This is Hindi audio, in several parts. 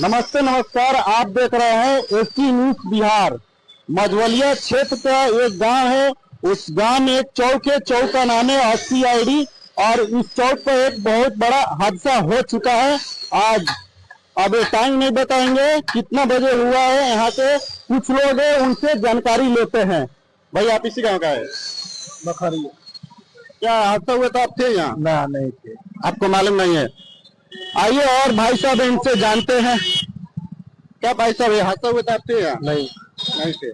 नमस्ते नमस्कार, आप देख रहे हैं एसटी न्यूज बिहार। मझवलिया क्षेत्र का एक गांव है। उस गांव में एक चौक है, चौक का नाम है SCID और इस चौक पर एक बहुत बड़ा हादसा हो चुका है आज। अब टाइम नहीं बताएंगे कितना बजे हुआ है। यहाँ पे कुछ लोग हैं, उनसे जानकारी लेते हैं। भाई आप इसी गांव का है? बखरी। क्या हादसा हुआ था? आप थे यहाँ? ना, नहीं थे। आपको मालूम नहीं है? आइए और भाई साहब इनसे जानते हैं। क्या भाई साहब, ये हादसा हुआ था? आप थे यहाँ? नहीं। नहीं थे।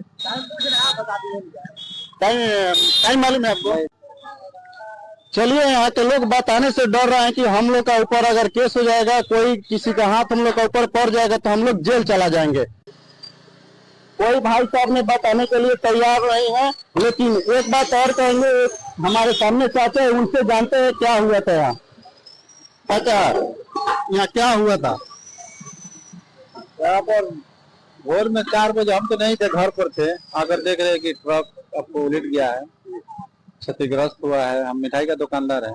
टाइम मालूम है आपको? चलिए, यहाँ के लोग बताने से डर रहे हैं कि हम लोग का ऊपर अगर केस हो जाएगा, कोई किसी का हाथ हम लोग का ऊपर पड़ जाएगा तो हम लोग जेल चला जाएंगे। कोई भाई साहब ने बताने के लिए तैयार नहीं है। लेकिन एक बात और कहेंगे, हमारे सामने चाचा है, उनसे जानते हैं क्या हुआ था यहाँ। चाचा, यहाँ क्या हुआ था? यहाँ पर भोर में 4 बजे, हम तो नहीं थे, घर पर थे, आकर देख रहे कि ट्रक आपको उलट गया है, क्षतिग्रस्त हुआ है। हम मिठाई का दुकानदार है।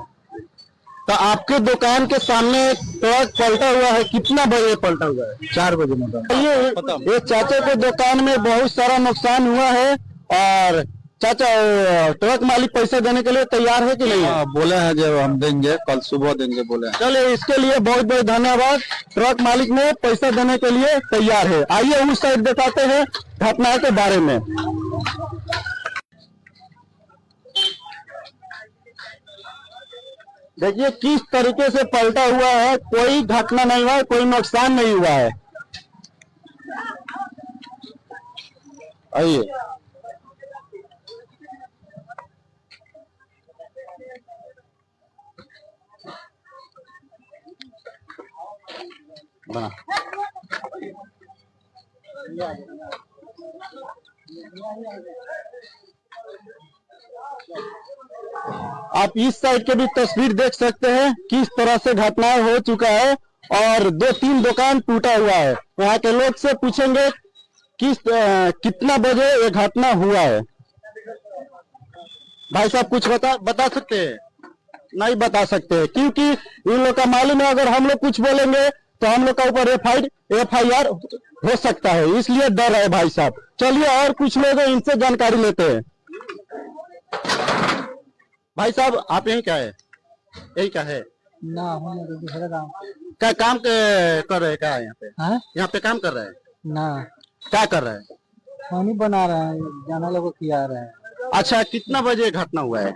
तो आपके दुकान के सामने ट्रक पलटा हुआ है, कितना बजे पलटा हुआ है? 4 बजे मतलब। ये चाचा के दुकान में बहुत सारा नुकसान हुआ है। और चाचा, ट्रक मालिक पैसा देने के लिए तैयार है कि नहीं है? बोले हैं जब हम देंगे, कल सुबह देंगे बोले हैं। चलिए, इसके लिए बहुत बहुत धन्यवाद। ट्रक मालिक ने पैसा देने के लिए तैयार है। आइए उस साइड दिखाते हैं घटना के बारे में। देखिए किस तरीके से पलटा हुआ है। कोई घटना नहीं हुआ है, कोई नुकसान नहीं हुआ है। आइए, बना। आप इस साइड के भी तस्वीर देख सकते हैं किस तरह से घटना हो चुका है और 2-3 दुकान टूटा हुआ है। यहाँ के लोग से पूछेंगे कितना बजे ये घटना हुआ है। भाई साहब कुछ बता सकते हैं? नहीं बता सकते, क्योंकि इन लोग का मालूम है अगर हम लोग कुछ बोलेंगे तो हम लोग का ऊपर FIR हो सकता है, इसलिए डर है भाई साहब। चलिए और कुछ लोग हैं, इनसे जानकारी लेते हैं। भाई साहब, आप यही क्या है? यही क्या है? ना, हम दूसरा काम। क्या काम कर रहे हैं? क्या यहाँ पे? हाँ? यहाँ पे काम कर रहे हैं? ना, क्या कर रहे हैं? पानी बना रहे हैं, जाना लोगों को खिला रहे हैं। अच्छा, कितना बजे घटना हुआ है?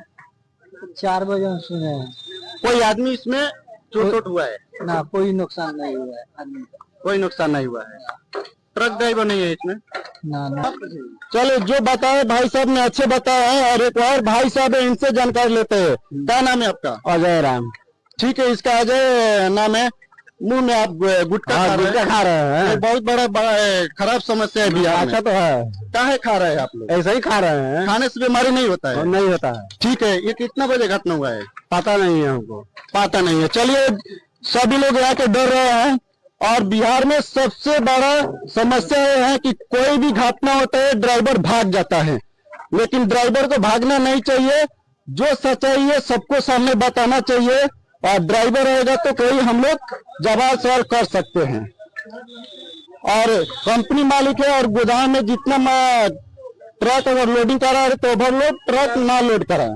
4 बजे हम सुने हैं। कोई आदमी इसमें चोट हुआ है? ना, कोई नुकसान नहीं हुआ है आदमी का। कोई नुकसान नहीं हुआ है। ट्रक ड्राइवर नहीं है इसमें? ना। चलो, जो बताए भाई साहब ने अच्छे बताए हैं। और एक और भाई साहब है, इनसे जानकारी लेते हैं। क्या नाम है आपका? अजय राम। ठीक है, इसका अजय नाम है। मुंह में आप गुटखा खा रहे हैं। ये बहुत बड़ा खराब समस्या है बिहार में। अच्छा तो है। काहे खा रहे हैं आप लोग? ऐसा ही खा रहे हैं। खाने से बीमारी नहीं होता है? नहीं होता है। ठीक है, ये कितना बजे घटना हुआ है? पता नहीं है हमको। पता नहीं है। चलिए, सभी लोग यहाँ के डर रहे हैं। और बिहार में सबसे बड़ा समस्या यह है कि कोई भी घटना होता है ड्राइवर भाग जाता है। लेकिन ड्राइवर को भागना नहीं चाहिए। जो सच्चाई है सबको सामने बताना चाहिए। और ड्राइवर रहेगा तो कोई हम लोग जवाब सवाल कर सकते हैं। और कंपनी मालिक है और गोदाम में जितना ट्रक अगर लोडिंग करा है तो ओवरलोड ट्रक ना लोड करा।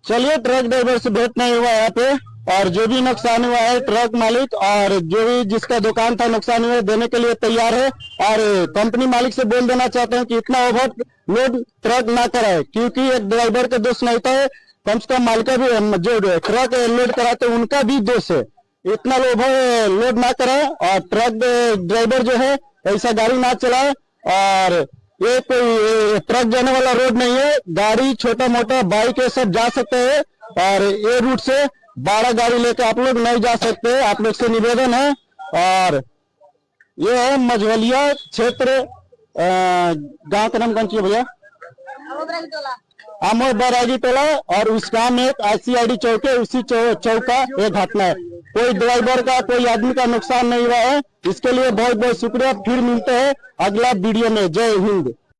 चलिए, ट्रक ड्राइवर से भेंट नहीं हुआ यहाँ पे। और जो भी नुकसान हुआ है ट्रक मालिक और जो भी जिसका दुकान था नुकसान हुआ देने के लिए तैयार है। और कंपनी मालिक से बोल देना चाहते हैं कि इतना ओवरलोड ट्रक ना कराए, क्योंकि एक ड्राइवर का दोष नहीं था, कम से कम मालिक भी जो ट्रक लोड कराते उनका भी दोष है। इतना ओवर लोड ना कराए और ट्रक ड्राइवर जो है ऐसा गाड़ी ना चलाए। और ये कोई ट्रक जाने वाला रोड नहीं है, गाड़ी छोटा मोटा बाइक ये सब जा सकते हैं। और ये रूट से बड़ा गाड़ी लेकर आप लोग नहीं जा सकते। आप लोग से निवेदन है। और ये है मझवलिया क्षेत्र, गांव का नाम कौन सी है भैया? आमोद बैरागी टोला। और उस गांव में एक SCID चौक है, उसी चौक का ये घटना है। कोई ड्राइवर का कोई आदमी का नुकसान नहीं हुआ है। इसके लिए बहुत बहुत शुक्रिया। फिर मिलते हैं अगला वीडियो में। जय हिंद।